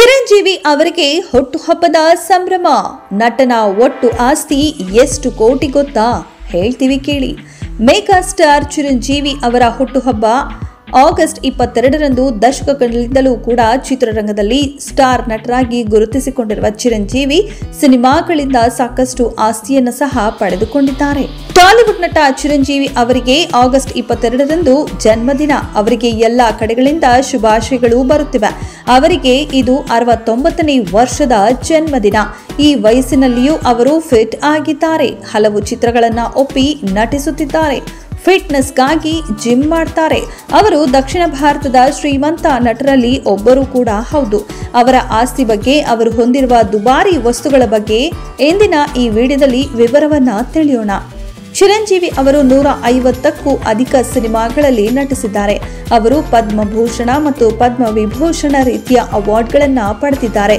ಚಿರಂಜೀವಿ ಅವರಿಗೆ ಹುಟ್ಟುಹಬ್ಬದ ಸಂಭ್ರಮ. ನಟನ ಒಟ್ಟು ಆಸ್ತಿ ಎಷ್ಟು ಕೋಟಿ ಗೊತ್ತಾ? ಹೇಳ್ತೀವಿ ಕೇಳಿ. ಮೆಗಾ ಸ್ಟಾರ್ ಚಿರಂಜೀವಿ ಅವರ ಹುಟ್ಟುಹಬ್ಬ ಆಗಸ್ಟ್ 22ರಂದು. ದಶಕಗಳಿಂದಲೂ ಕೂಡ ಚಿತ್ರರಂಗದಲ್ಲಿ ಸ್ಟಾರ್ ನಟರಾಗಿ ಗುರುತಿಸಿಕೊಂಡಿರುವ ಚಿರಂಜೀವಿ ಸಿನಿಮಾಗಳಿಂದ ಸಾಕಷ್ಟು ಆಸ್ತಿಯನ್ನು ಸಹ ಪಡೆದುಕೊಂಡಿದ್ದಾರೆ. ಟಾಲಿವುಡ್ ನಟ ಚಿರಂಜೀವಿ ಅವರಿಗೆ ಆಗಸ್ಟ್ 22ರಂದು ಜನ್ಮದಿನ. ಅವರಿಗೆ ಎಲ್ಲಾ ಕಡೆಗಳಿಂದ ಶುಭಾಶಯಗಳು ಬರುತ್ತಿವೆ. ಅವರಿಗೆ ಇದು 69ನೇ ವರ್ಷದ ಜನ್ಮದಿನ. ಈ ವಯಸ್ಸಿನಲ್ಲಿಯೂ ಅವರು ಫಿಟ್ ಆಗಿದ್ದಾರೆ. ಹಲವು ಚಿತ್ರಗಳನ್ನ ಒಪ್ಪಿ ನಟಿಸುತ್ತಿದ್ದಾರೆ. ಫಿಟ್ನೆಸ್ಗಾಗಿ ಜಿಮ್ ಮಾಡ್ತಾರೆ. ಅವರು ದಕ್ಷಿಣ ಭಾರತದ ಶ್ರೀಮಂತ ನಟರಲ್ಲಿ ಒಬ್ಬರು ಕೂಡ ಹೌದು. ಅವರ ಆಸ್ತಿ ಬಗ್ಗೆ, ಅವರು ಹೊಂದಿರುವ ದುಬಾರಿ ವಸ್ತುಗಳ ಬಗ್ಗೆ ಇಂದಿನ ಈ ವಿಡಿಯೋದಲ್ಲಿ ವಿವರವನ್ನ ತಿಳಿಯೋಣ. ಚಿರಂಜೀವಿ ಅವರು 150ಕ್ಕೂ ಅಧಿಕ ಸಿನಿಮಾಗಳಲ್ಲಿ ನಟಿಸಿದ್ದಾರೆ. ಅವರು ಪದ್ಮಭೂಷಣ ಮತ್ತು ಪದ್ಮವಿಭೂಷಣ ರೀತಿಯ ಅವಾರ್ಡ್ಗಳನ್ನ ಪಡೆದಿದ್ದಾರೆ.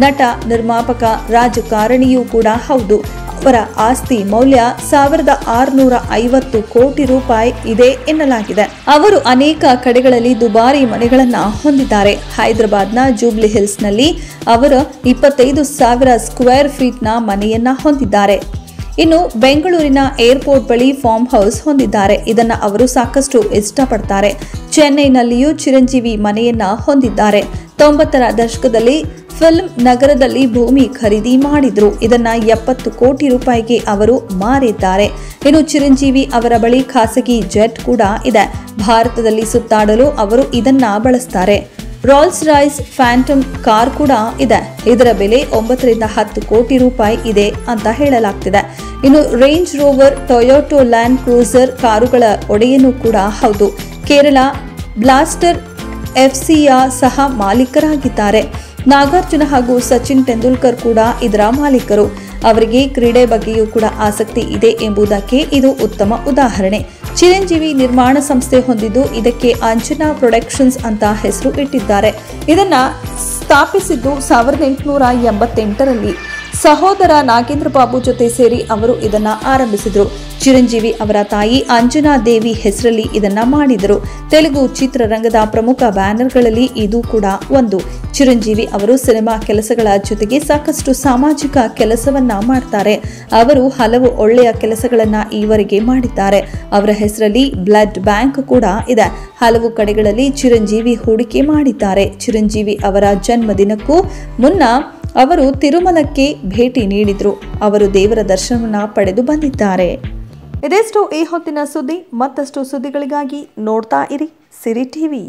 ನಟ, ನಿರ್ಮಾಪಕ, ರಾಜಕಾರಣಿಯೂ ಕೂಡ ಹೌದು. ಅವರ ಆಸ್ತಿ ಮೌಲ್ಯ 1650 ಕೋಟಿ ರೂಪಾಯಿ ಇದೆ ಎನ್ನಲಾಗಿದೆ. ಅವರು ಅನೇಕ ಕಡೆಗಳಲ್ಲಿ ದುಬಾರಿ ಮನೆಗಳನ್ನ ಹೊಂದಿದ್ದಾರೆ. ಹೈದರಾಬಾದ್ನ ಜೂಬ್ಲಿ ಹಿಲ್ಸ್ ನಲ್ಲಿ ಅವರು 25,000 ಸ್ಕ್ವೇರ್ ಫೀಟ್ ನ ಮನೆಯನ್ನ ಹೊಂದಿದ್ದಾರೆ. ಇನ್ನು ಬೆಂಗಳೂರಿನ ಏರ್ಪೋರ್ಟ್ ಬಳಿ ಫಾರ್ಮ್ ಹೌಸ್ ಹೊಂದಿದ್ದಾರೆ. ಇದನ್ನ ಅವರು ಸಾಕಷ್ಟು ಇಷ್ಟಪಡ್ತಾರೆ. ಚೆನ್ನೈನಲ್ಲಿಯೂ ಚಿರಂಜೀವಿ ಮನೆಯನ್ನ ಹೊಂದಿದ್ದಾರೆ. 90ರ ದಶಕದಲ್ಲಿ ಫಿಲ್ಮ್ ನಗರದಲ್ಲಿ ಭೂಮಿ ಖರೀದಿ ಮಾಡಿದ್ರು. ಇದನ್ನ 70 ಕೋಟಿ ರೂಪಾಯಿಗೆ ಅವರು ಮಾರಿದ್ದಾರೆ. ಇನ್ನು ಚಿರಂಜೀವಿ ಅವರ ಬಳಿ ಖಾಸಗಿ ಜೆಟ್ ಕೂಡ ಇದೆ. ಭಾರತದಲ್ಲಿ ಸುತ್ತಾಡಲು ಅವರು ಇದನ್ನ ಬಳಸ್ತಾರೆ. ರೋಲ್ಸ್ ರಾಯ್ಸ್ ಫ್ಯಾಂಟಮ್ ಕಾರ್ ಕೂಡ ಇದೆ. ಇದರ ಬೆಲೆ 9 ರಿಂದ 10 ಕೋಟಿ ರೂಪಾಯಿ ಇದೆ ಅಂತ ಹೇಳಲಾಗ್ತಿದೆ. ಇನ್ನು range rover, Toyota land cruiser ಕಾರುಗಳ ಒಡೆಯನೂ ಕೂಡ ಹೌದು. ಕೇರಳ ಬ್ಲಾಸ್ಟರ್ ಎಫ್ಸಿಯ ಸಹ ಮಾಲೀಕರಾಗಿದ್ದಾರೆ. ನಾಗಾರ್ಜುನ ಹಾಗೂ ಸಚಿನ್ ತೆಂಡೂಲ್ಕರ್ ಕೂಡ ಇದರ ಮಾಲೀಕರು. ಅವರಿಗೆ ಕ್ರೀಡೆ ಬಗ್ಗೆಯೂ ಕೂಡ ಆಸಕ್ತಿ ಇದೆ ಎಂಬುದಕ್ಕೆ ಇದು ಉತ್ತಮ ಉದಾಹರಣೆ. ಚಿರಂಜೀವಿ ನಿರ್ಮಾಣ ಸಂಸ್ಥೆ ಹೊಂದಿದ್ದು ಇದಕ್ಕೆ ಅಂಜನಾ ಪ್ರೊಡಕ್ಷನ್ಸ್ ಅಂತ ಹೆಸರು ಇಟ್ಟಿದ್ದಾರೆ. ಇದನ್ನ ಸ್ಥಾಪಿಸಿದ್ದು 1888ರಲ್ಲಿ. ಸಹೋದರ ನಾಗೇಂದ್ರ ಬಾಬು ಜೊತೆ ಸೇರಿ ಅವರು ಇದನ್ನ ಆರಂಭಿಸಿದ್ರು. ಚಿರಂಜೀವಿ ಅವರ ತಾಯಿ ಅಂಜನಾ ದೇವಿ ಹೆಸರಲ್ಲಿ ಇದನ್ನ ಮಾಡಿದರು. ತೆಲುಗು ಚಿತ್ರರಂಗದ ಪ್ರಮುಖ ಬ್ಯಾನರ್ಗಳಲ್ಲಿ ಇದು ಕೂಡ ಒಂದು. ಚಿರಂಜೀವಿ ಅವರು ಸಿನಿಮಾ ಕೆಲಸಗಳ ಜೊತೆಗೆ ಸಾಕಷ್ಟು ಸಾಮಾಜಿಕ ಕೆಲಸವನ್ನ ಮಾಡ್ತಾರೆ. ಅವರು ಹಲವು ಒಳ್ಳೆಯ ಕೆಲಸಗಳನ್ನ ಈವರೆಗೆ ಮಾಡಿದ್ದಾರೆ. ಅವರ ಹೆಸರಲ್ಲಿ ಬ್ಲಡ್ ಬ್ಯಾಂಕ್ ಕೂಡ ಇದೆ. ಹಲವು ಕಡೆಗಳಲ್ಲಿ ಚಿರಂಜೀವಿ ಹೂಡಿಕೆ ಮಾಡಿದ್ದಾರೆ. ಚಿರಂಜೀವಿ ಅವರ ಜನ್ಮದಿನಕ್ಕೂ ಮುನ್ನ ಅವರು ತಿರುಮಲಕ್ಕೆ ಭೇಟಿ ನೀಡಿದ್ರು. ಅವರು ದೇವರ ದರ್ಶನವನ್ನ ಪಡೆದು ಬಂದಿದ್ದಾರೆ. ಇದೆಷ್ಟು ಈ ಹೊತ್ತಿನ ಸುದ್ದಿ. ಮತ್ತಷ್ಟು ಸುದ್ದಿಗಳಿಗಾಗಿ ನೋಡ್ತಾ ಇರಿ ಸಿರಿ ಟಿವಿ.